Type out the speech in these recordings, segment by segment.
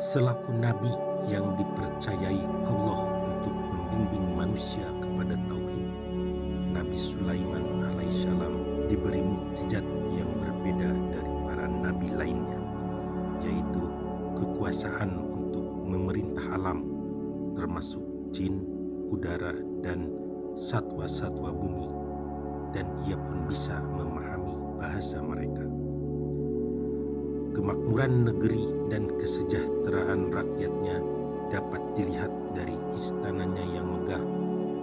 Selaku nabi yang dipercayai Allah untuk membimbing manusia kepada tauhid, Nabi Sulaiman alaihissalam diberi mukjizat yang berbeda dari para nabi lainnya, yaitu kekuasaan untuk memerintah alam, termasuk jin, udara, dan satwa-satwa bumi, dan ia pun bisa memahami bahasa mereka. Kemakmuran negeri dan kesejahteraan rakyatnya dapat dilihat dari istananya yang megah,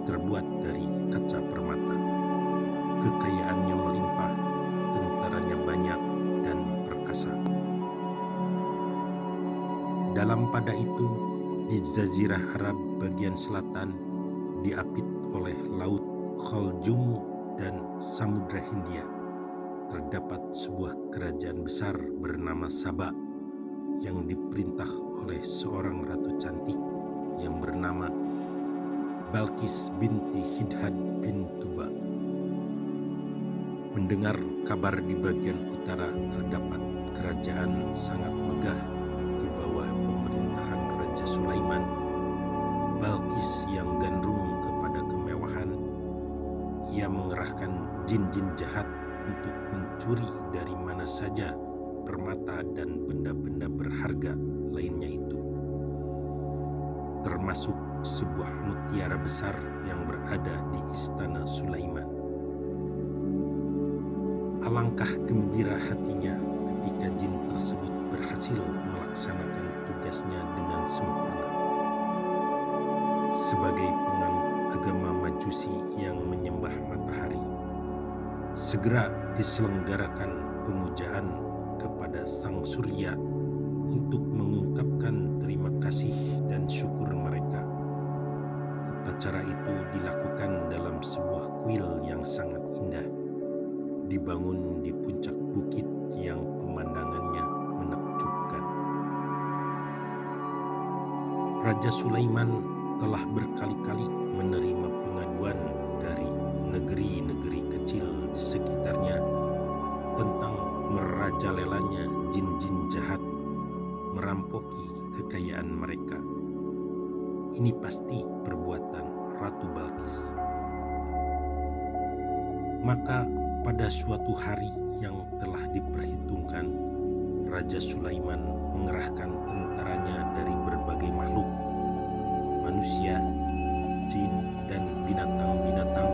terbuat dari kaca permata. Kekayaannya melimpah, tentaranya banyak dan perkasa. Dalam pada itu, di Jazirah Arab bagian selatan diapit oleh Laut Khaljum dan Samudra Hindia, terdapat sebuah kerajaan besar bernama Saba yang diperintah oleh seorang ratu cantik yang bernama Balqis binti Hidhad bin Tuba. Mendengar kabar di bagian utara terdapat kerajaan sangat megah di bawah pemerintahan Raja Sulaiman, Balqis yang gandrung kepada kemewahan, ia mengerahkan jin-jin jahat untuk mencuri dari mana saja permata dan benda-benda berharga lainnya itu, termasuk sebuah mutiara besar yang berada di istana Sulaiman. Alangkah gembira hatinya ketika jin tersebut berhasil melaksanakan tugasnya dengan sempurna. Sebagai penganut agama Majusi yang menyembah matahari, segera diselenggarakan pemujaan kepada Sang Surya untuk mengungkapkan terima kasih dan syukur mereka. Upacara itu dilakukan dalam sebuah kuil yang sangat indah, dibangun di puncak bukit yang pemandangannya menakjubkan. Raja Sulaiman telah berkali-kali menerima pengaduan dari negeri-negeri kecil di sekitarnya tentang merajalelanya jin-jin jahat merampoki kekayaan mereka. Ini pasti perbuatan Ratu Balqis. Maka pada suatu hari yang telah diperhitungkan, Raja Sulaiman mengerahkan tentaranya dari berbagai makhluk, manusia, jin, dan binatang-binatang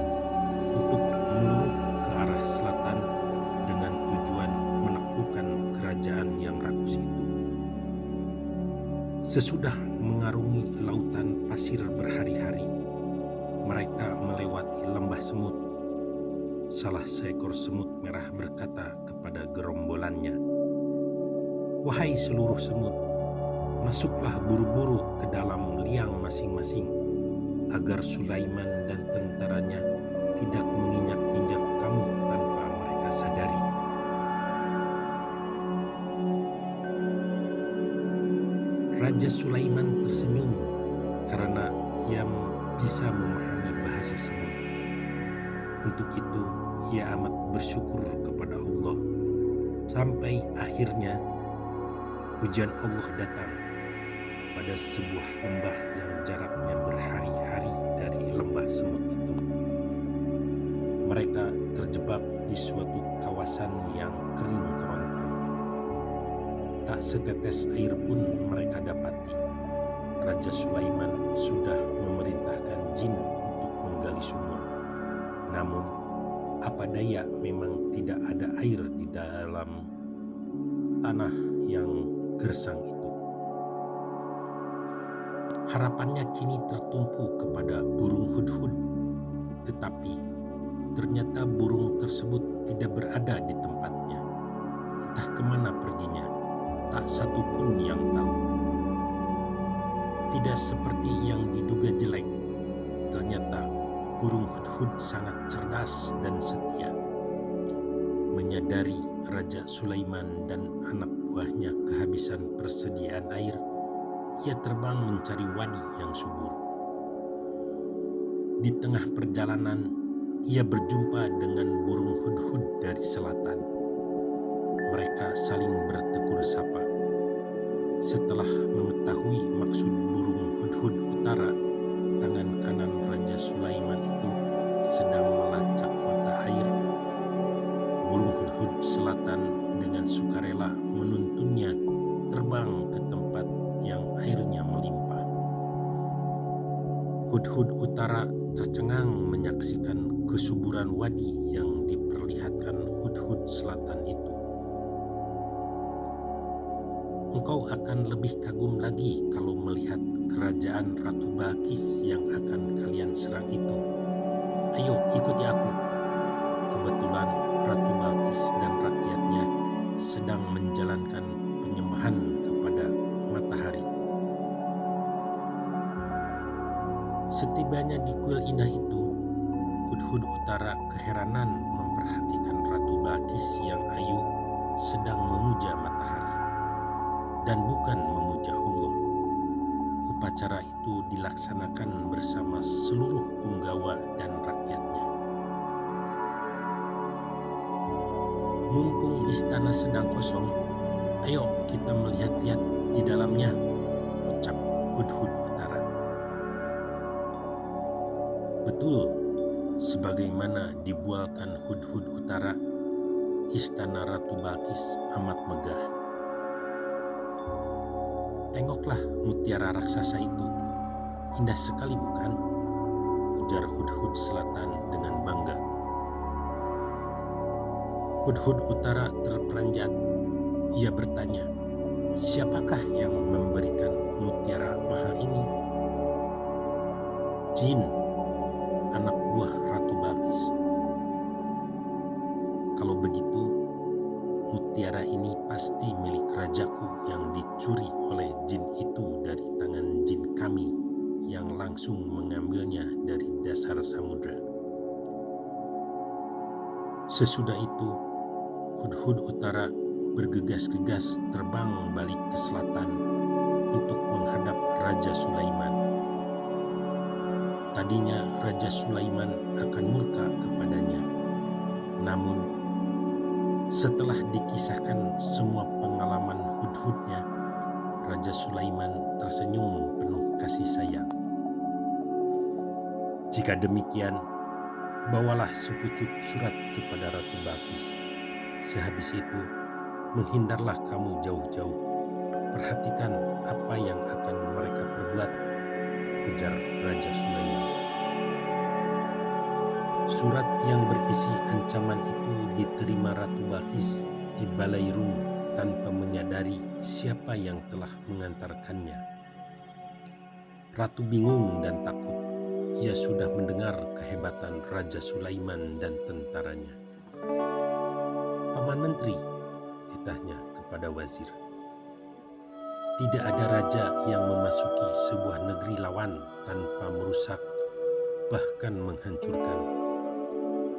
untuk menurut ke arah selatan dengan tujuan menaklukkan kerajaan yang rakus itu. Sesudah mengarungi lautan pasir berhari-hari, mereka melewati lembah semut. Salah seekor semut merah berkata kepada gerombolannya, "Wahai seluruh semut, masuklah buru-buru ke dalam liang masing-masing, agar Sulaiman dan tentaranya tidak menginjak-injak kamu tanpa mereka sadari." Raja Sulaiman tersenyum karena ia bisa memahami bahasa semut. Untuk itu, ia amat bersyukur kepada Allah. Sampai akhirnya hujan Allah datang pada sebuah lembah yang jaraknya berhari-hari dari lembah semut itu. Mereka terjebak di suatu kawasan yang kering kerontang. Tak setetes air pun mereka dapati. Raja Sulaiman sudah memerintahkan jin untuk menggali sumur. Namun, apa daya memang tidak ada air di dalam tanah yang gersang itu. Harapannya kini tertumpu kepada burung hudhud, tetapi ternyata burung tersebut tidak berada di tempatnya. Entah kemana perginya, tak satu pun yang tahu. Tidak seperti yang diduga jelek, ternyata burung hudhud sangat cerdas dan setia. Menyadari Raja Sulaiman dan anak buahnya kehabisan persediaan air, ia terbang mencari wadi yang subur. Di tengah perjalanan, ia berjumpa dengan burung hudhud dari selatan. Mereka saling bertegur sapa. Setelah mengetahui maksud burung hudhud utara, tangan kanan Raja Sulaiman itu sedang melacak mata air. Burung hudhud selatan dengan sukarela menuntunnya terbang ke tempat yang airnya melimpah. Hudhud utara tercengang menyaksikan kesuburan wadi yang diperlihatkan hudhud selatan itu. Engkau akan lebih kagum lagi kalau melihat kerajaan Ratu Balqis yang akan kalian serang itu. Ayo ikuti aku. Kebetulan Ratu Balqis dan rakyatnya sedang menjalankan penyembahan kepada matahari. Setibanya di kuil indah itu, hudhud utara keheranan memperhatikan Ratu Balqis yang ayu sedang memuja matahari dan bukan memuja Allah. Upacara itu dilaksanakan bersama seluruh punggawa dan rakyatnya. Mumpung istana sedang kosong, ayo kita melihat-lihat di dalamnya, ucap hudhud utara. Betul, sebagaimana dibualkan hudhud utara, istana Ratu Balqis amat megah. Tengoklah mutiara raksasa itu, indah sekali bukan? Ujar hudhud selatan dengan bangga. Hudhud utara terperanjat. Ia bertanya, siapakah yang memberikan mutiara mahal ini? Jin, anak buah Ratu Balqis. Kalau begitu, mutiara ini pasti milik rajaku yang dicuri oleh jin itu dari tangan jin kami yang langsung mengambilnya dari dasar samudra. Sesudah itu, hudhud utara bergegas-gegas terbang balik ke selatan untuk menghadap Raja Sulaiman. Tadinya Raja Sulaiman akan murka kepadanya, namun setelah dikisahkan semua pengalaman hudhudnya, Raja Sulaiman tersenyum penuh kasih sayang. Jika demikian, bawalah sepucuk surat kepada Ratu Balqis. Sehabis itu, menghindarlah kamu jauh-jauh. Perhatikan apa yang akan mereka perbuat, ujar Raja Sulaiman. Surat yang berisi ancaman itu diterima Ratu Balqis di Balai Rum tanpa menyadari siapa yang telah mengantarkannya. Ratu bingung dan takut. Ia sudah mendengar kehebatan Raja Sulaiman dan tentaranya. Paman Menteri, ditanya kepada wazir. Tidak ada raja yang memasuki sebuah negeri lawan tanpa merusak, bahkan menghancurkan.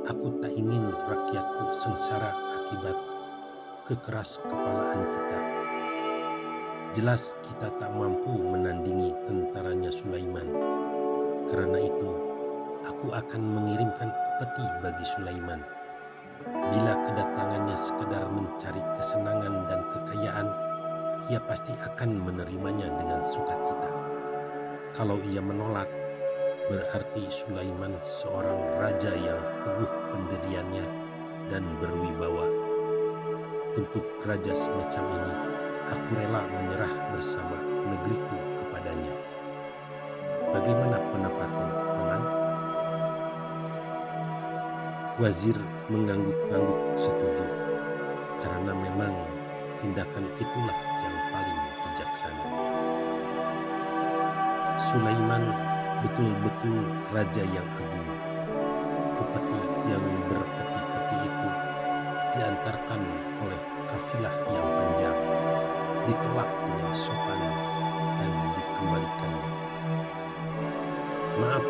Aku tak ingin rakyatku sengsara akibat kekeras kepalaan kita. Jelas kita tak mampu menandingi tentaranya Sulaiman. Karena itu, aku akan mengirimkan upeti bagi Sulaiman. Bila kedatangannya sekedar mencari kesenangan dan kekayaan, ia pasti akan menerimanya dengan sukacita. Kalau ia menolak, berarti Sulaiman seorang raja yang teguh pendiriannya dan berwibawa. Untuk raja semacam ini, aku rela menyerah bersama negeriku kepadanya. Bagaimana pendapatmu, Paman? Wazir mengangguk-angguk setuju, karena memang tindakan itulah yang paling bijaksana. Sulaiman betul-betul raja yang agung. Upeti yang berpeti-peti itu diantarkan oleh kafilah yang panjang, ditolak dengan sopan dan dikembalikannya. Maaf,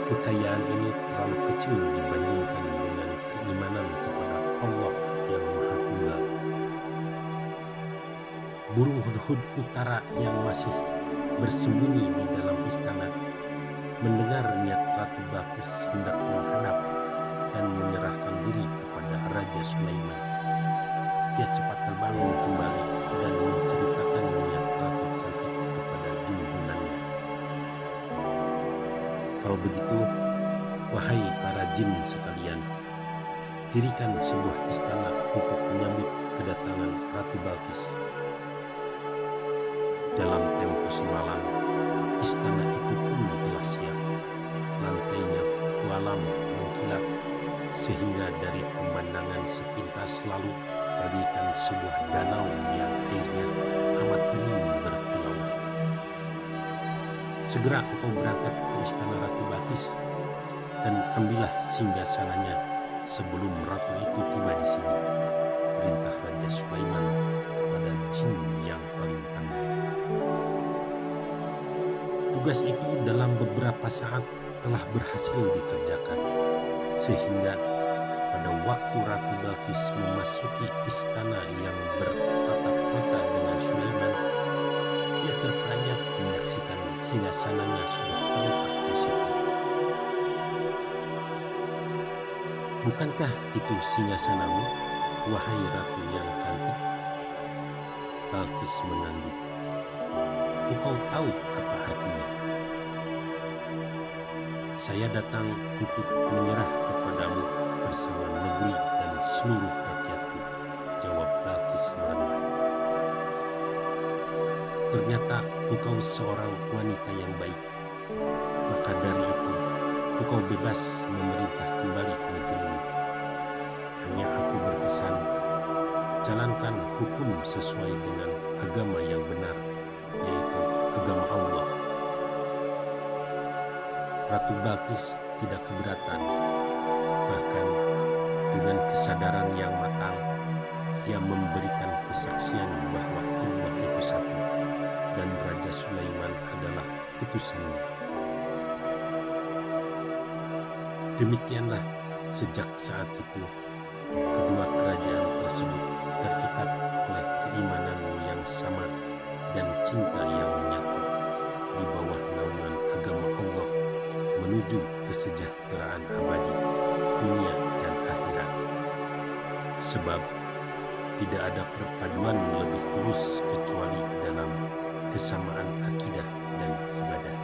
kekayaan ini terlalu kecil dibandingkan dengan keimanan kepada Allah yang Maha Tunggal. Burung hudhud utara yang masih bersembunyi di dalam istana mendengar niat Ratu Balqis hendak menghadap dan menyerahkan diri kepada Raja Sulaiman. ia cepat terbangun kembali dan menceritakan niat ratu cantik kepada junjungannya. Kalau begitu, wahai para jin sekalian, dirikan sebuah istana untuk menyambut kedatangan Ratu Balkis. Dalam tempo semalam, istana itu pun telah siap. Lantainya kualam mengkilat, sehingga dari pemandangan sepintas lalu bagaikan sebuah danau yang airnya amat bening berkilauan. Segera engkau berangkat ke istana Ratu Balkis dan ambillah singgasananya sebelum ratu itu tiba di sini. Perintah Raja Sulaiman kepada jin yang paling pandai. Tugas itu dalam beberapa saat telah berhasil dikerjakan, sehingga pada waktu Ratu Balkis memasuki istana yang bertatap mata dengan Sulaiman, ia terperanjat menyaksikan singgasananya sudah terletak di situ. Bukankah itu singgasanamu, wahai ratu yang cantik? Balkis mengangguk. Engkau tahu apa artinya? Saya datang untuk menyerah kepadamu bersama negeri dan seluruh rakyatku, jawab Balkis merendah. Ternyata engkau seorang wanita yang baik. Maka dari itu, engkau bebas memerintah kembali negerimu. Hanya aku berpesan, jalankan hukum sesuai dengan agama yang benar, yaitu agama Allah. Ratu Balkis tidak keberatan, bahkan dengan kesadaran yang matang, ia memberikan kesaksian bahwa Allah itu satu dan Raja Sulaiman adalah utusannya. Demikianlah sejak saat itu, kedua kerajaan tersebut terikat oleh keimanan yang sama dan cinta yang menyatu di bawah naungan agama Allah menuju kesejahteraan abadi dunia dan akhirat. Sebab tidak ada perpaduan lebih tulus kecuali dalam kesamaan akidah dan ibadah.